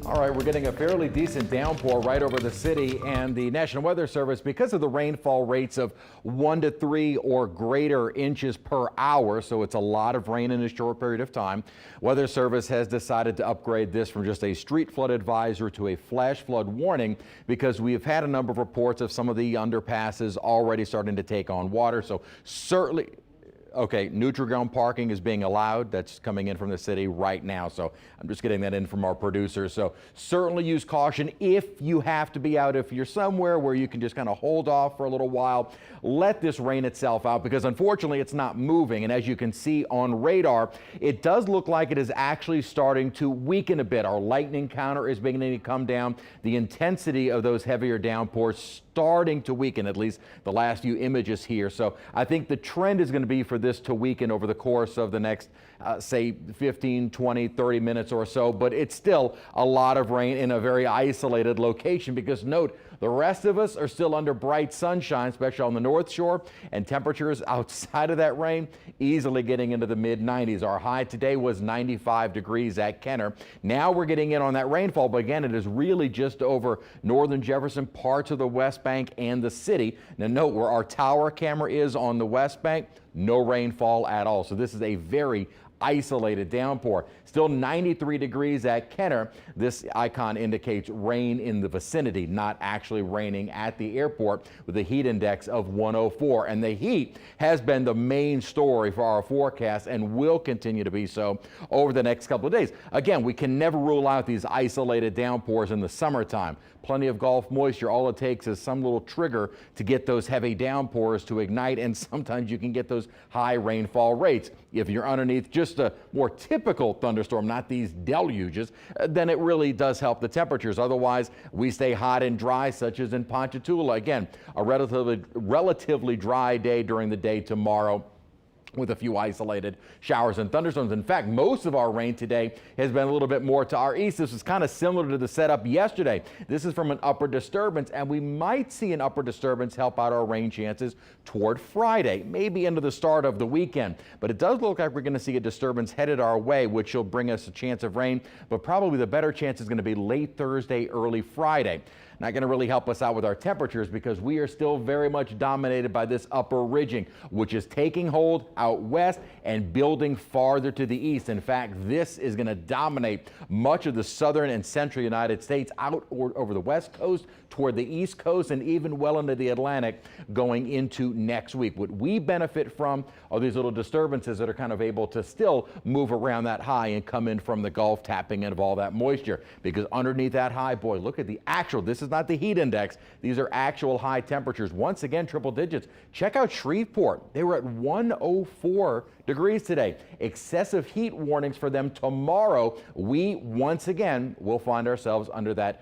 All right, we're getting a fairly decent downpour right over the city, and the National Weather Service, because of the rainfall rates of 1 to 3 or greater inches per hour, so it's a lot of rain in a short period of time, Weather Service has decided to upgrade this from just a street flood advisory to a flash flood warning, because we have had a number of reports of some of the underpasses already starting to take on water. So certainly, okay, neutral ground parking is being allowed. That's coming in from the city right now. So I'm just getting that in from our producers. So certainly use caution if you have to be out. If you're somewhere where you can just kind of hold off for a little while, let this rain itself out, because unfortunately it's not moving. And as you can see on radar, it does look like it is actually starting to weaken a bit. Our lightning counter is beginning to come down. The intensity of those heavier downpours starting to weaken, at least the last few images here. So I think the trend is going to be for this to weaken over the course of the next, say, 15, 20, 30 minutes or so. But it's still a lot of rain in a very isolated location, because note, the rest of us are still under bright sunshine, especially on the North Shore, and temperatures outside of that rain easily getting into the mid-90s. Our high today was 95 degrees at Kenner. Now we're getting in on that rainfall, but again, it is really just over northern Jefferson, parts of the West Bank, and the city. Now note, where our tower camera is on the West Bank, no rainfall at all. So this is a very isolated downpour. Still 93 degrees at Kenner. This icon indicates rain in the vicinity, not actually raining at the airport, with a heat index of 104. And the heat has been the main story for our forecast and will continue to be so over the next couple of days. Again, we can never rule out these isolated downpours in the summertime. Plenty of Gulf moisture. All it takes is some little trigger to get those heavy downpours to ignite, and sometimes you can get those high rainfall rates. If you're underneath just a more typical thunderstorm, not these deluges, then it really does help the temperatures. Otherwise, we stay hot and dry, such as in Ponchatoula. Again, a relatively dry day during the day tomorrow, with a few isolated showers and thunderstorms. In fact, most of our rain today has been a little bit more to our east. This is kind of similar to the setup yesterday. This is from an upper disturbance, and we might see an upper disturbance help out our rain chances toward Friday, maybe into the start of the weekend. But it does look like we're going to see a disturbance headed our way, which will bring us a chance of rain, but probably the better chance is going to be late Thursday, early Friday. Not going to really help us out with our temperatures, because we are still very much dominated by this upper ridging, which is taking hold out west and building farther to the east. In fact, this is going to dominate much of the southern and central United States, out over the west coast, toward the east coast, and even well into the Atlantic going into next week. What we benefit from are these little disturbances that are kind of able to still move around that high and come in from the Gulf, tapping into all that moisture. Because underneath that high, boy, look at the actual, this is not the heat index. These are actual high temperatures. Once again, triple digits. Check out Shreveport. They were at 104 degrees today. Excessive heat warnings for them tomorrow. We once again will find ourselves under that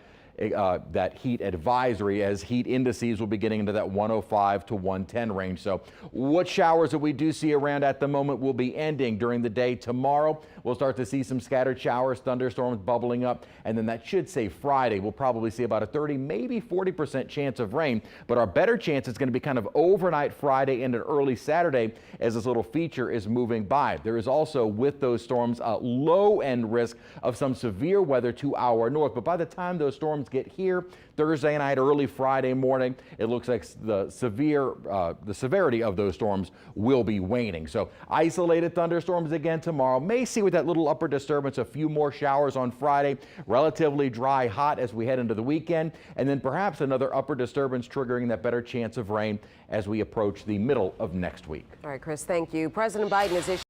heat advisory, as heat indices will be getting into that 105 to 110 range. So what showers that we do see around at the moment will be ending during the day tomorrow. We'll start to see some scattered showers, thunderstorms bubbling up, and then that should say Friday. We'll probably see about a 30, maybe 40% chance of rain, but our better chance is going to be kind of overnight Friday into early Saturday as this little feature is moving by. There is also, with those storms, a low-end risk of some severe weather to our north, but by the time those storms get here Thursday night, early Friday morning, it looks like the severity of those storms will be waning. So isolated thunderstorms again tomorrow. May see with that little upper disturbance a few more showers on Friday. Relatively dry, hot as we head into the weekend, and then perhaps another upper disturbance triggering that better chance of rain as we approach the middle of next week. All right, Chris, thank you. President Biden is issuing